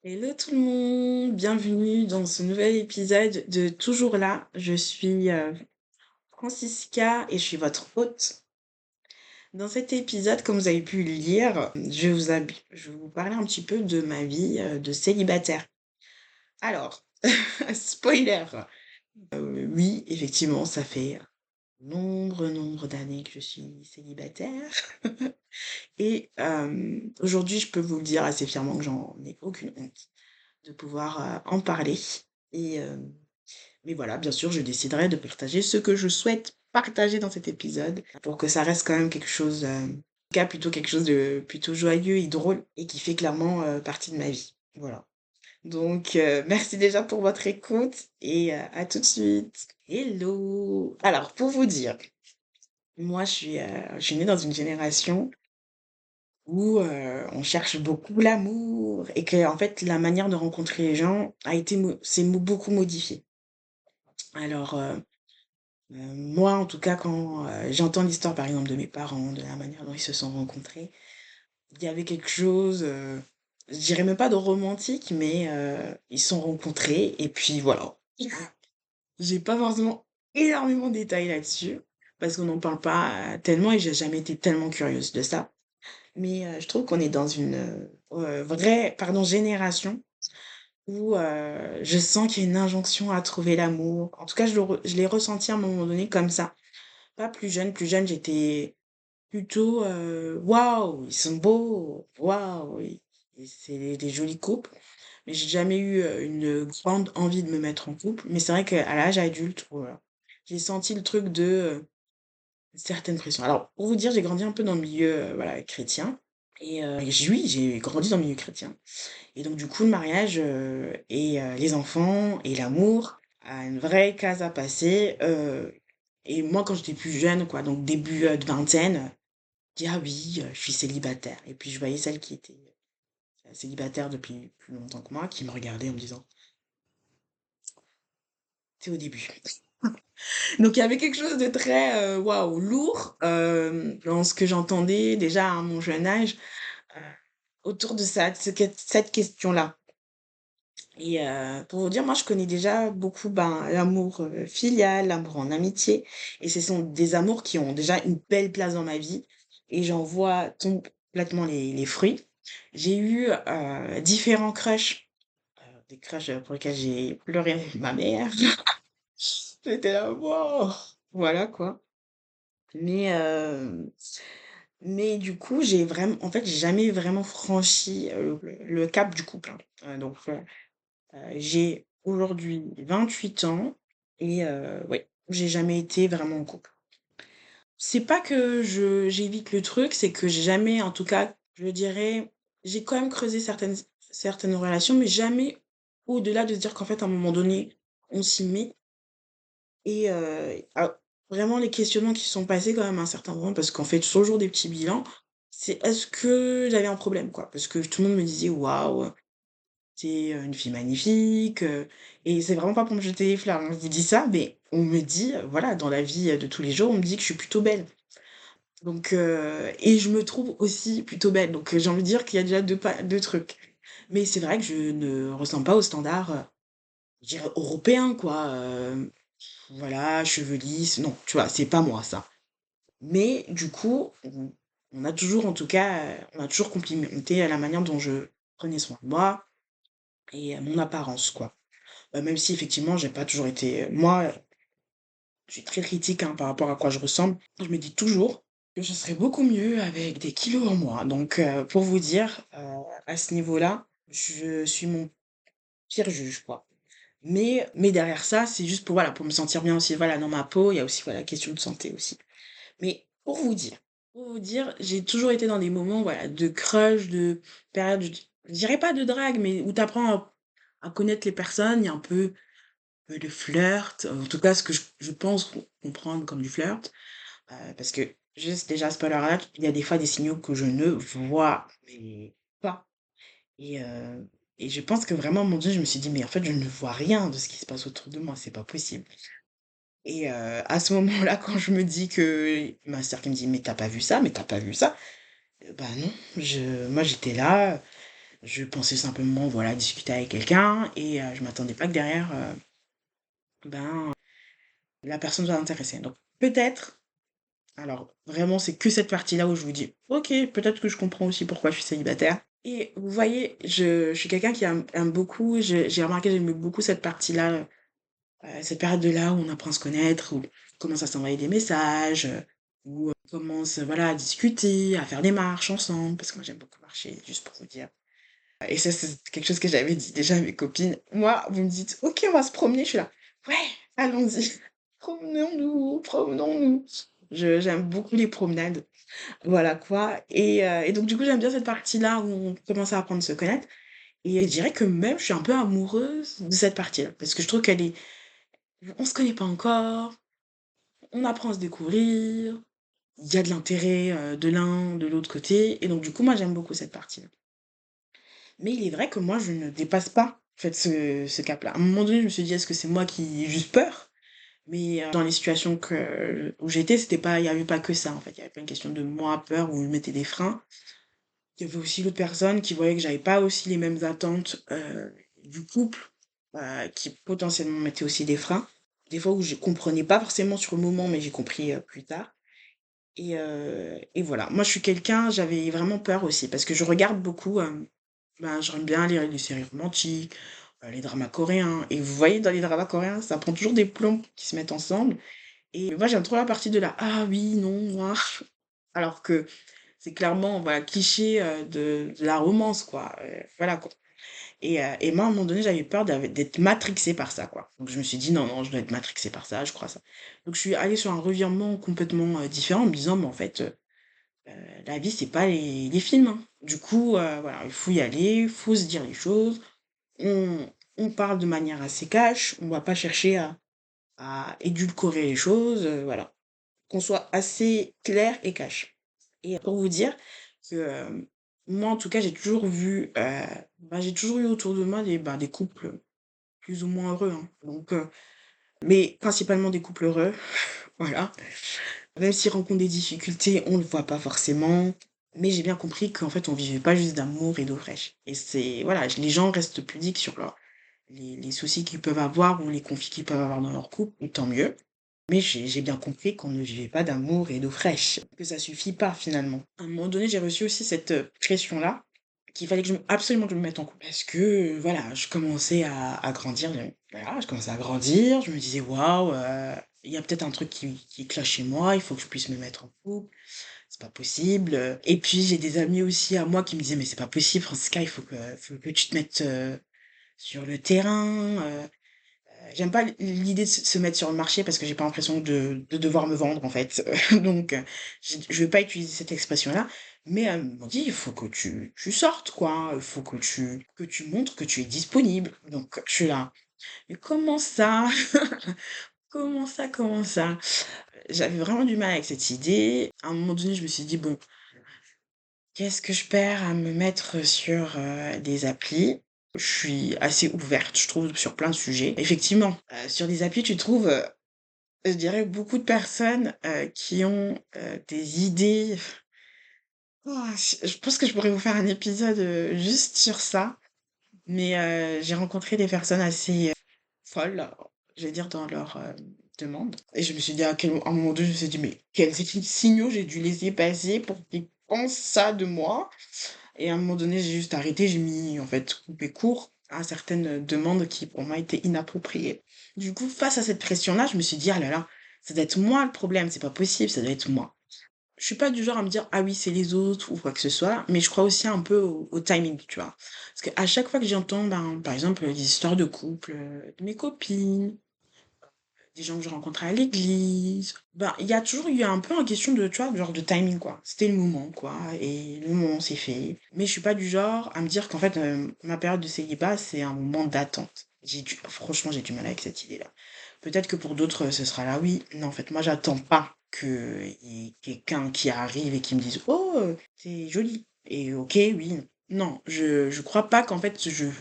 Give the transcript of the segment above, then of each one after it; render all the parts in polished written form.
Hello tout le monde, bienvenue dans ce nouvel épisode de Toujours là. Je suis Francisca et je suis votre hôte. Dans cet épisode, comme vous avez pu le lire, je vais vous parler un petit peu de ma vie de célibataire. Alors, spoiler, oui, effectivement, ça fait nombre d'années que je suis célibataire. Et aujourd'hui, je peux vous le dire assez fièrement que j'en ai aucune honte de pouvoir en parler. Et mais voilà, bien sûr, je déciderai de partager ce que je souhaite partager dans cet épisode pour que ça reste quand même quelque chose, en tout cas plutôt quelque chose de plutôt joyeux et drôle et qui fait clairement partie de ma vie. Voilà. Donc, merci déjà pour votre écoute et à tout de suite. Hello! Alors, pour vous dire, moi, je suis née dans une génération où on cherche beaucoup l'amour et que, en fait, la manière de rencontrer les gens beaucoup modifiée. Alors, moi, en tout cas, quand j'entends l'histoire, par exemple, de mes parents, de la manière dont ils se sont rencontrés, il y avait quelque chose, je dirais même pas de romantique, mais ils se sont rencontrés et puis voilà. J'ai pas forcément énormément de détails là-dessus parce qu'on n'en parle pas tellement et j'ai jamais été tellement curieuse de ça. Mais je trouve qu'on est dans une vraie, pardon, génération où je sens qu'il y a une injonction à trouver l'amour. En tout cas, je l'ai ressenti à un moment donné comme ça. Pas plus jeune, j'étais plutôt waouh, ils sont beaux, waouh, et c'est des jolis couples. Mais j'ai jamais eu une grande envie de me mettre en couple. Mais c'est vrai qu'à l'âge adulte, voilà, j'ai senti le truc de certaines pressions. Alors, pour vous dire, j'ai grandi un peu dans le milieu voilà, chrétien. Oui, j'ai grandi dans le milieu chrétien. Et donc, du coup, le mariage et les enfants et l'amour a une vraie case à passer. Et moi, quand j'étais plus jeune, quoi, donc début de vingtaine, je dis, ah oui, je suis célibataire. Et puis, je voyais celle qui était célibataire depuis plus longtemps que moi, qui me regardait en me disant, c'est au début. Donc, il y avait quelque chose de très, waouh, lourd dans ce que j'entendais déjà à mon jeune âge euh, autour de ça, cette question-là. Et pour vous dire, moi, je connais déjà beaucoup ben, l'amour filial, l'amour en amitié. Et ce sont des amours qui ont déjà une belle place dans ma vie. Et j'en vois complètement les fruits. J'ai eu différents crushs. Des crushs pour lesquels j'ai pleuré ma mère. J'étais là, wow! Voilà quoi. Mais, euh, mais du coup, en fait, j'ai jamais vraiment franchi le cap du couple, hein. J'ai aujourd'hui 28 ans et ouais, j'ai jamais été vraiment en couple. C'est pas que j'évite le truc, c'est que j'ai jamais, en tout cas, je dirais, j'ai quand même creusé certaines relations, mais jamais au-delà de se dire qu'en fait, à un moment donné, on s'y met. Et vraiment, les questionnements qui se sont passés quand même à un certain moment, parce qu'on fait toujours des petits bilans, c'est est-ce que j'avais un problème, quoi? Parce que tout le monde me disait, waouh, c'est une fille magnifique, et c'est vraiment pas pour me jeter des fleurs, hein, je vous dis ça, mais on me dit, voilà, dans la vie de tous les jours, on me dit que je suis plutôt belle. Donc, et je me trouve aussi plutôt belle. Donc, j'ai envie de dire qu'il y a déjà deux trucs. Mais c'est vrai que je ne ressemble pas aux standards, je dirais, européens, quoi. Voilà, cheveux lisses. Non, tu vois, c'est pas moi, ça. Mais du coup, on a toujours, en tout cas, on a toujours complimenté à la manière dont je prenais soin de moi et à mon apparence, quoi. Même si effectivement, j'ai pas toujours été moi, je suis très critique, hein, par rapport à quoi je ressemble. Je me dis toujours que je serais beaucoup mieux avec des kilos en moins. Donc pour vous dire, à ce niveau-là, je suis mon pire juge, quoi. Mais derrière ça, c'est juste pour, voilà, pour me sentir bien aussi, voilà, dans ma peau. Il y a aussi, voilà, la question de santé aussi. Mais pour vous dire, j'ai toujours été dans des moments, voilà, de crush, de période, je dirais pas de drague, mais où tu apprends à connaître les personnes. Il y a un peu de flirt, en tout cas ce que je pense comprendre comme du flirt, parce que juste déjà spoiler alert, il y a des fois des signaux que je ne vois mais pas. Et, et je pense que vraiment, mon Dieu, je me suis dit, mais en fait, je ne vois rien de ce qui se passe autour de moi, c'est pas possible. Et à ce moment-là, quand je me dis que ma sœur qui me dit, mais t'as pas vu ça, mais t'as pas vu ça, bah non, moi j'étais là, Je pensais simplement, voilà, discuter avec quelqu'un et je m'attendais pas que derrière, ben, la personne soit intéressée. Donc peut-être, alors vraiment, c'est que cette partie-là où je vous dis: «OK, peut-être que je comprends aussi pourquoi je suis célibataire». Et vous voyez, je suis quelqu'un qui aime beaucoup, j'ai remarqué, j'aime beaucoup cette partie-là, cette période-là où on apprend à se connaître, où on commence à s'envoyer des messages, où on commence, voilà, à discuter, à faire des marches ensemble, parce que moi j'aime beaucoup marcher, juste pour vous dire. Et ça, c'est quelque chose que j'avais dit déjà à mes copines. Moi, vous me dites: «OK, on va se promener», je suis là: «Ouais, allons-y, promenons-nous, promenons-nous». Je J'aime beaucoup les promenades, voilà quoi. Et donc du coup, j'aime bien cette partie-là où on commence à apprendre à se connaître et je dirais que même je suis un peu amoureuse de cette partie-là parce que je trouve qu'elle est on se connaît pas encore, on apprend à se découvrir, il y a de l'intérêt, de l'un, de l'autre côté et donc du coup, moi, j'aime beaucoup cette partie-là. Mais il est vrai que moi, je ne dépasse pas, en fait, ce cap-là. À un moment donné, je me suis dit: «Est-ce que c'est moi qui ai juste peur?» Mais dans les situations où j'étais, c'était pas il y avait pas que ça, en fait. Il y avait pas une question de moi, peur, où je mettais des freins. Il y avait aussi l'autre personne qui voyait que j'avais pas aussi les mêmes attentes, du couple, qui potentiellement mettaient aussi des freins. Des fois où je comprenais pas forcément sur le moment, mais j'ai compris, plus tard. Et voilà. Moi, je suis quelqu'un j'avais vraiment peur aussi parce que je regarde beaucoup, ben, j'aime bien les séries romantiques, les dramas coréens et vous voyez dans les dramas coréens, ça prend toujours des plombs qui se mettent ensemble et moi j'aime trop la partie de la: «Ah oui, non, moi». Alors que c'est clairement, voilà, cliché, de la romance quoi, voilà quoi. Et moi à un moment donné, j'avais peur d'être matrixée par ça quoi. Donc je me suis dit: «Non, non, je dois être matrixée par ça, je crois ça». Donc je suis allée sur un revirement complètement, différent en me disant: «Mais en fait, la vie c'est pas les films, hein». Du coup, voilà, il faut y aller, il faut se dire les choses. On parle de manière assez cash, on va pas chercher à édulcorer les choses, voilà. Qu'on soit assez clair et cash. Et pour vous dire que, moi en tout cas j'ai toujours vu, bah, j'ai toujours eu autour de moi des couples plus ou moins heureux, hein. Donc, mais principalement des couples heureux, voilà. Même s'ils rencontrent des difficultés, on le voit pas forcément. Mais j'ai bien compris qu'en fait on vivait pas juste d'amour et d'eau fraîche. Et c'est voilà, les gens restent pudiques sur les soucis qu'ils peuvent avoir ou les conflits qu'ils peuvent avoir dans leur couple, et tant mieux. Mais j'ai bien compris qu'on ne vivait pas d'amour et d'eau fraîche, que ça suffit pas finalement. À un moment donné, j'ai reçu aussi cette, pression-là, qu'il fallait absolument que je me mette en couple. Parce que, voilà, je commençais à grandir, voilà, je commençais à grandir, je me disais: «Waouh, il y a peut-être un truc qui cloche chez moi, il faut que je puisse me mettre en couple, c'est pas possible», et puis j'ai des amis aussi à moi qui me disaient: «Mais c'est pas possible Francisca, il faut que tu te mettes, sur le terrain, j'aime pas l'idée de se mettre sur le marché parce que j'ai pas l'impression de devoir me vendre en fait. Donc je vais pas utiliser cette expression-là, mais elles m'ont dit: «Il faut que tu sortes quoi, il faut que tu montres que tu es disponible». Donc je suis là: «Mais comment ça? Comment ça, comment ça?» J'avais vraiment du mal avec cette idée. À un moment donné, je me suis dit: «Bon, qu'est-ce que je perds à me mettre sur, des applis?» Je suis assez ouverte, je trouve, sur plein de sujets. Effectivement, sur des applis, tu trouves, je dirais beaucoup de personnes, qui ont, des idées. Oh, je pense que je pourrais vous faire un épisode, juste sur ça, mais j'ai rencontré des personnes assez, folles, je vais dire dans leur, demande et je me suis dit à un moment donné, je me suis dit: «Mais quels signaux j'ai dû laisser passer pour qu'ils pensent ça de moi?» Et à un moment donné, j'ai juste arrêté, j'ai mis en fait coupé court à certaines, demandes qui pour moi étaient inappropriées. Du coup, face à cette pression-là, je me suis dit: «Ah là là, ça doit être moi le problème, c'est pas possible, ça doit être moi». Je suis pas du genre à me dire: «Ah oui, c'est les autres» ou quoi que ce soit, mais je crois aussi un peu au timing, tu vois? Parce qu'à chaque fois que j'entends, ben, par exemple, des histoires de couple, de mes copines, des gens que je rencontrais à l'église, ben, il y a toujours eu un peu une question de, tu vois, genre de timing, quoi. C'était le moment, quoi, et le moment s'est fait. Mais je suis pas du genre à me dire qu'en fait, ma période de célibat, c'est un moment d'attente. Franchement, j'ai du mal avec cette idée-là. Peut-être que pour d'autres, ce sera là, oui. Non, en fait, moi, j'attends pas qu'il y ait quelqu'un qui arrive et qui me dise: «Oh, c'est joli» et OK, oui. Non, je crois pas qu'en fait,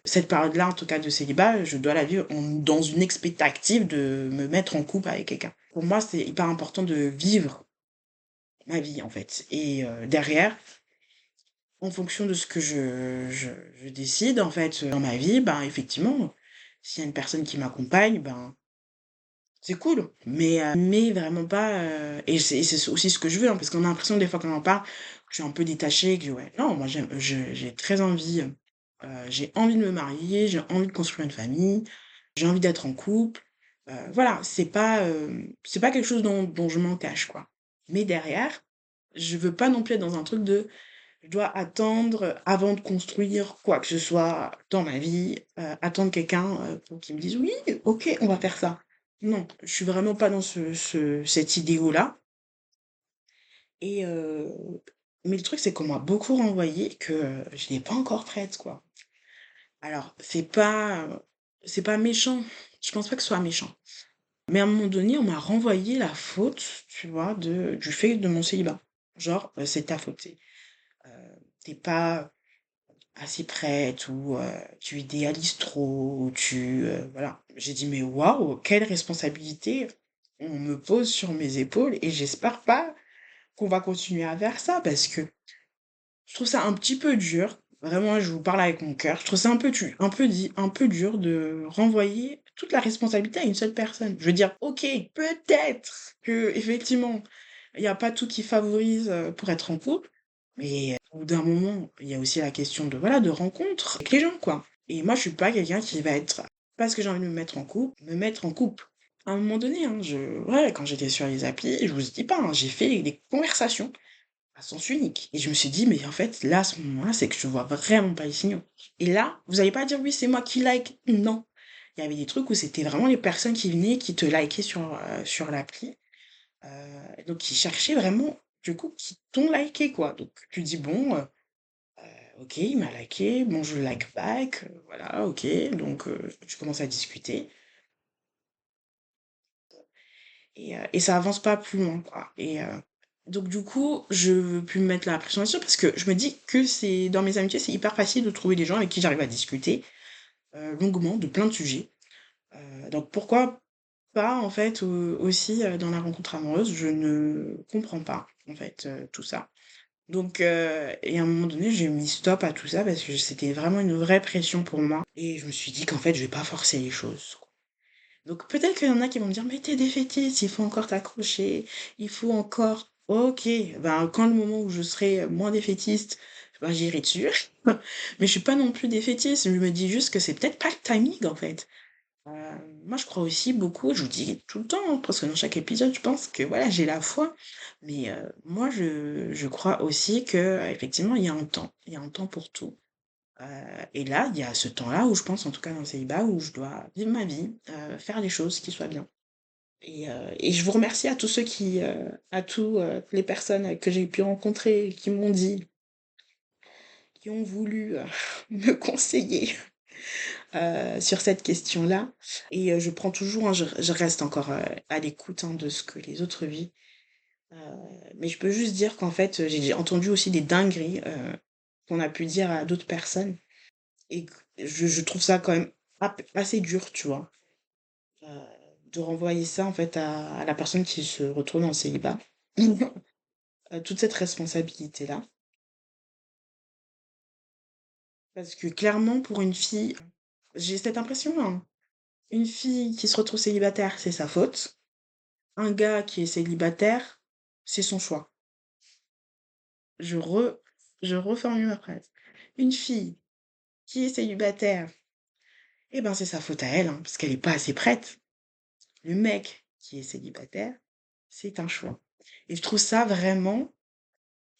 cette période-là, en tout cas de célibat, je dois la vivre dans une expectative de me mettre en couple avec quelqu'un. Pour moi, c'est hyper important de vivre ma vie, en fait et derrière, en fonction de ce que je décide, en fait, dans ma vie, ben, effectivement, s'il y a une personne qui m'accompagne, ben, c'est cool. Mais vraiment pas, et c'est aussi ce que je veux, hein, parce qu'on a l'impression des fois qu'on en parle, que je suis un peu détachée, que ouais, non, moi j'ai très envie, j'ai envie de me marier, j'ai envie de construire une famille, j'ai envie d'être en couple, voilà, c'est pas quelque chose dont je m'en cache, quoi. Mais derrière, je veux pas non plus être dans un truc de je dois attendre avant de construire quoi que ce soit dans ma vie, attendre quelqu'un, pour qu'il me dise: «Oui, OK, on va faire ça». Non, je suis vraiment pas dans cet idéal-là et mais le truc, c'est qu'on m'a beaucoup renvoyé que, je n'ai pas encore prête, quoi. Alors c'est pas méchant, je pense pas que ce soit méchant, mais à un moment donné, on m'a renvoyé la faute, tu vois, du fait de mon célibat. Genre, «C'est ta faute, tu pas assez prête ou tu idéalises trop ou voilà. J'ai dit: «Mais waouh, quelle responsabilité on me pose sur mes épaules et j'espère pas qu'on va continuer à faire ça parce que je trouve ça un petit peu dur». Vraiment, je vous parle avec mon cœur. Je trouve ça un peu dur de renvoyer toute la responsabilité à une seule personne. Je veux dire, OK, peut-être que effectivement il y a pas tout qui favorise, pour être en couple, mais au bout d'un moment, il y a aussi la question de, voilà, de rencontre avec les gens, quoi. Et moi, je suis pas quelqu'un qui va être parce que j'ai envie de me mettre en couple. À un moment donné, hein, ouais, quand j'étais sur les applis, je vous dis pas, hein, j'ai fait des conversations à sens unique. Et je me suis dit: «Mais en fait, là, à ce moment-là, c'est que je vois vraiment pas les signaux». Et là, vous allez pas dire: «Oui, c'est moi qui like». Non. Il y avait des trucs où c'était vraiment les personnes qui venaient, qui te likaient sur l'appli, donc qui cherchaient vraiment, du coup, qui t'ont liké, quoi. Donc tu dis: «Bon, OK, il m'a liké, bon, je le like back, voilà, OK». Donc tu commences à discuter et ça avance pas plus loin, quoi. Et donc du coup, je veux plus me mettre la pression là-dessus parce que je me dis que c'est dans mes amitiés, c'est hyper facile de trouver des gens avec qui j'arrive à discuter, longuement de plein de sujets. Donc pourquoi pas, en fait, aussi, dans la rencontre amoureuse? Je ne comprends pas, en fait, tout ça. Donc et à un moment donné, j'ai mis stop à tout ça parce que c'était vraiment une vraie pression pour moi et je me suis dit qu'en fait, je vais pas forcer les choses, quoi. Donc peut-être qu'il y en a qui vont me dire: «Mais tu es défaitiste, il faut encore t'accrocher, il faut encore». OK, ben, quand le moment où je serai moins défaitiste, ben, j'irai dessus. Mais je suis pas non plus défaitiste, je me dis juste que c'est peut-être pas le timing, en fait. Heu, Moi, je crois aussi beaucoup, je vous dis tout le temps, hein, presque dans chaque épisode, je pense que voilà, j'ai la foi, mais moi, je crois aussi qu'effectivement, il y a un temps pour tout. Heu et là, il y a ce temps-là où je pense, en tout cas dans le célibat, où je dois vivre ma vie, faire les choses qui soient bien et je vous remercie à tous ceux à tous, les personnes que j'ai pu rencontrer, qui m'ont dit, qui ont voulu, me conseiller sur cette question-là et je prends toujours, hein, je reste encore, à l'écoute, hein, de ce que les autres vivent, heu, mais je peux juste dire qu'en fait, j'ai entendu aussi des dingueries, qu'on a pu dire à d'autres personnes et que je trouve ça quand même assez dur, tu vois? Heu, de renvoyer ça, en fait, à la personne qui se retrouve dans le célibat. Toute cette responsabilité-là. Parce que clairement, pour une fille, j'ai cette impression, hein, une fille qui se retrouve célibataire, c'est sa faute. Un gars qui est célibataire, c'est son choix. Je re je reformule ma phrase. Une fille qui est célibataire, eh ben, c'est sa faute à elle, hein, parce qu'elle est pas assez prête. Le mec qui est célibataire, c'est un choix et je trouve ça vraiment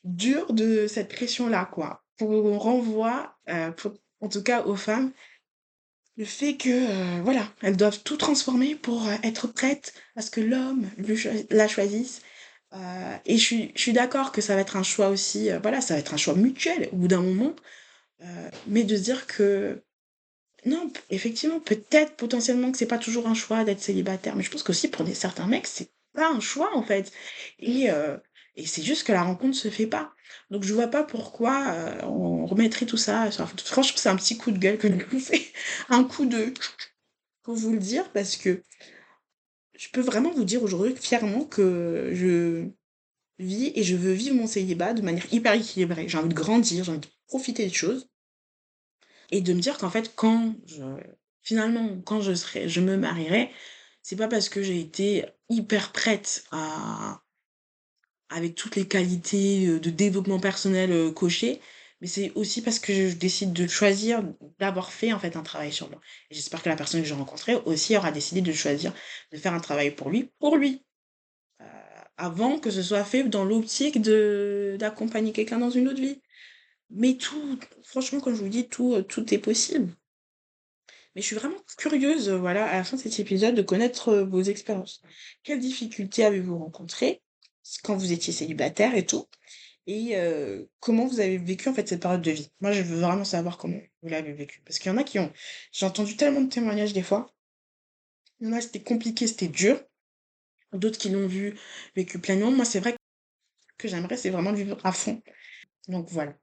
dur de cette pression-là, quoi. Qu'on renvoie, pour en tout cas aux femmes, le fait que, voilà, elles doivent tout transformer pour, être prêtes à ce que l'homme la choisisse. Heu et je suis d'accord que ça va être un choix aussi, voilà, ça va être un choix mutuel au bout d'un moment, mais de se dire que non, effectivement, peut-être potentiellement que c'est pas toujours un choix d'être célibataire, mais je pense qu'aussi pour certains mecs, c'est pas un choix en fait et heu et c'est juste que la rencontre se fait pas. Donc je vois pas pourquoi, on remettrait tout ça sur la faute. Franchement, c'est un petit coup de gueule que je vous fais, un coup de pour vous le dire parce que je peux vraiment vous dire aujourd'hui fièrement que vie et je veux vivre mon célibat de manière hyper équilibrée. J'ai envie de grandir, j'ai envie de profiter des choses et de me dire qu'en fait, finalement, quand je me marierai, c'est pas parce que j'ai été hyper prête avec toutes les qualités de développement personnel cochées, mais c'est aussi parce que je décide de choisir d'avoir fait en fait un travail sur moi. Et j'espère que la personne que j'ai rencontrée aussi aura décidé de choisir de faire un travail pour lui, euh, avant que ce soit fait dans l'optique de d'accompagner quelqu'un dans une autre vie. Mais tout, franchement, comme je vous dis, tout est possible. Mais je suis vraiment curieuse, voilà, à la fin de cet épisode, de connaître vos expériences. Quelles difficultés avez-vous rencontrées quand vous étiez célibataire et tout? Et comment vous avez vécu, en fait, cette période de vie? Moi, je veux vraiment savoir comment vous l'avez vécu. Parce qu'il y en a qui ont... J'ai entendu tellement de témoignages des fois. Il y en a, c'était compliqué, c'était dur. D'autres qui l'ont vécu pleinement. Moi, c'est vrai que j'aimerais, c'est vraiment le vivre à fond. Donc voilà.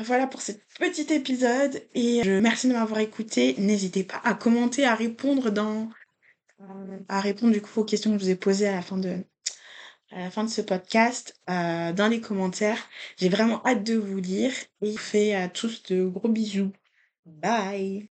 Voilà pour cet petit épisode. Et je merci de m'avoir écouté. N'hésitez pas à commenter, à répondre du coup aux questions que je vous ai posées à la fin de ce podcast, dans les commentaires. J'ai vraiment hâte de vous lire et je vous fais à tous de gros bisous. Bye!